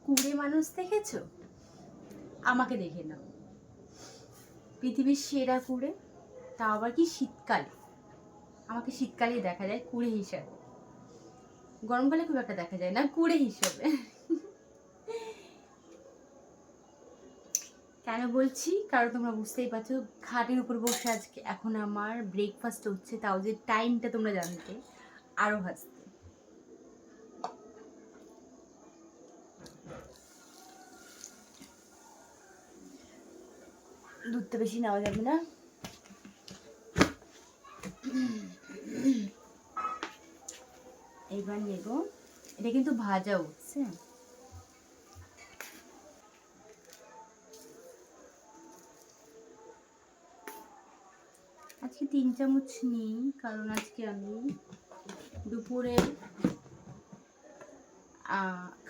কুড়ে মানুষ দেখেছো? আমাকে দেখে নাও, পৃথিবীর সেরা কুড়ে, তা আবার কি শীতকালে। আমাকে শীতকালেই দেখা যায় কুড়ে হিসাবে, গরমকালে খুব একটা দেখা যায় না কুড়ে হিসাবে। কেন বলছি? কারণ তোমরা বুঝতেই পারছো, খাটের উপর বসে আজকে এখন আমার ব্রেকফাস্ট হচ্ছে, তাও যে টাইমটা তোমরা জানতে আরো হাসতে। দুধটা বেশি নেওয়া যাবে না। এবার নেব, এটা কিন্তু ভাজা উঠছে। আজকে 3 চামচ নিই, কারণ আজকে আমি দুপুরে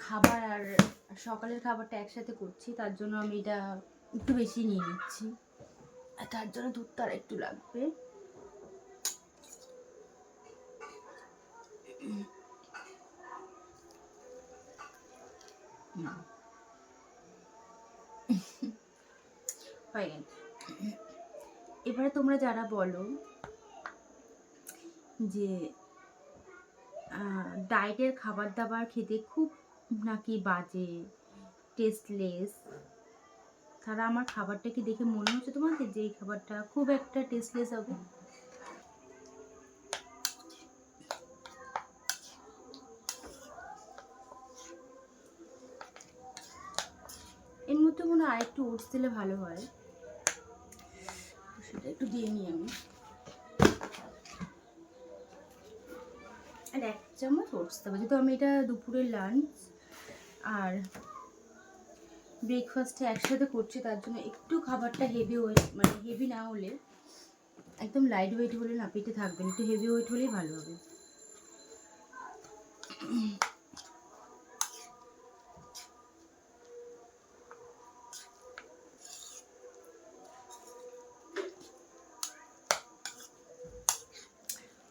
খাবার আর সকালের খাবারটা একসাথে করছি, তার জন্য আমি এটা একটু বেশি নিয়ে নিচ্ছি, তার জন্য দুধটা আর একটু লাগবে। হয়ে গেল। এবারে তোমরা যারা বলো যে ডায়েটের খাবার দাবার খেতে খুব নাকি বাজে, টেস্টলেস, তারা আমার খাবারটা কি দেখে মনে হচ্ছে তোমাদের যে এই খাবারটা খুব একটা টেস্টলেস হবে? এর মধ্যে মনে হয় আরেকটু ওটস দিলে ভালো হয়, সেটা একটু দিয়ে নিই আমি। আর 1 চামচ ওটস দেবো, যেহেতু আমি এটা দুপুরের লাঞ্চ আর ব্রেকফাস্টে একসাথে করছি, তার জন্য একটু খাবারটা হেভি ওয়েট, মানে হেভি না হলে, একদম লাইট ওয়েট হলে না পেটে থাকবেন, একটু হেভি ওয়েট হলেই ভালো হবে।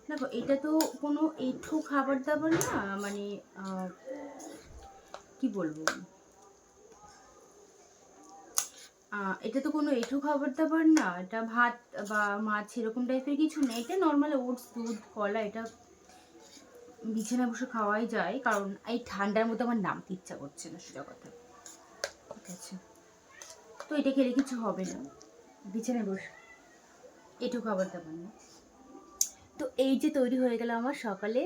দেখো, এটা তো কোনো এঁঠো খাবার দাবার না, মানে কি বলবো, এটা তো কোনো এঁঠো খাবার দাবার না, এটা ভাত বা মাছ এরকম টাইপের কিছু না, এটা নর্মাল ওটস, দুধ, কলা, এটা বিছানায় বসে খাওয়াই যায়, কারণ এই ঠান্ডার মধ্যে আমার নামতে ইচ্ছা করছে না, সেটা কথা। ঠিক আছে, তো এটা খেলে কিছু হবে না, বিছানায় বসে, এঁঠো খাবার দাবার না। তো এই যে তৈরি হয়ে গেল আমার সকালে,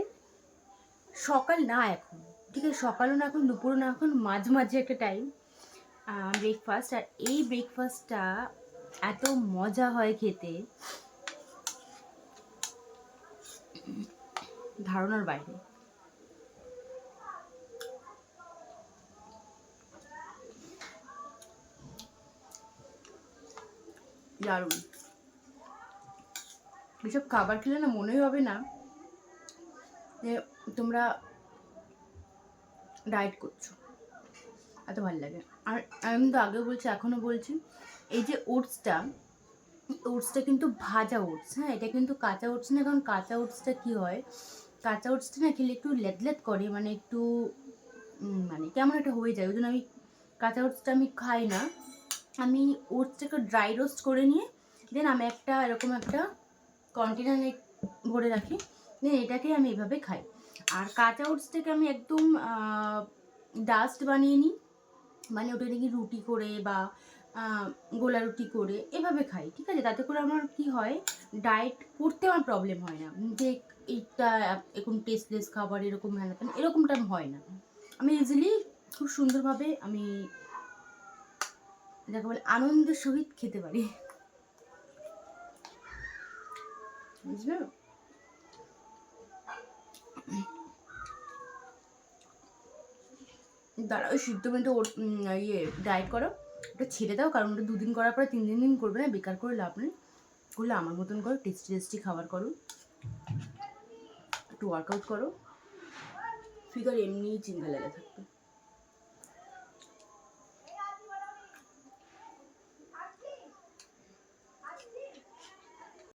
সকাল না এখন, ঠিক আছে, সকালও না এখন, দুপুরও না এখন, মাঝে মাঝে একটা টাইম ব্রেকফাস্ট। আর এই ব্রেকফাস্টটা এত মজা হয় খেতে, ধারণার বাইরে। দারুণ। এসব খাবার খেলে না মনেই হবে না যে তোমরা ডায়েট করছো, এত ভালো লাগে। আর আমি তো আগেও বলছি, এখনও বলছি, এই যে ওটসটা, ওটসটা কিন্তু ভাজা ওটস, হ্যাঁ, এটা কিন্তু কাঁচা ওটস না, কারণ কাঁচা ওটসটা কী হয়, কাঁচা ওটসটা না খেলে একটু লেদলেদ করে, মানে একটু মানে কেমন একটা হয়ে যায়, ওই জন্য আমি কাঁচা ওটসটা আমি খাই না। আমি ওটসটাকে ড্রাই রোস্ট করে নিয়ে দেন আমি একটা এরকম একটা কন্টেনারে ভরে রাখি, দেন এটাকে আমি এভাবে খাই। আর কাঁচা ওটসটাকে আমি একদম ডাস্ট বানিয়ে নিই, মানে ওটা নাকি রুটি করে বা গোলা রুটি করে এভাবে খাই, ঠিক আছে। তাতে করে আমার কি হয়, ডায়েট করতে আমার প্রবলেম হয় না, যে এইটা এখন টেস্টলেস খাবার এরকম হ্যান এরকমটা হয় না। আমি ইজিলি খুব সুন্দরভাবে আমি যাকে বলে আনন্দের সহিত খেতে পারি, বুঝলো? দাঁড়া, ওই সিদ্ধ মেয়েটা ইয়ে ডায়েট করো, ওটা ছেড়ে দাও, কারণ ওটা 2 দিন করার পরে 3 দিন করবে না, বেকার করে লাভ নেই। করলে আমার মতন করো, টেস্টি টেস্টি খাবার করো, একটু ওয়ার্কআউট করো, ফিগার এমনিই চিন্তা লেগে থাকবে।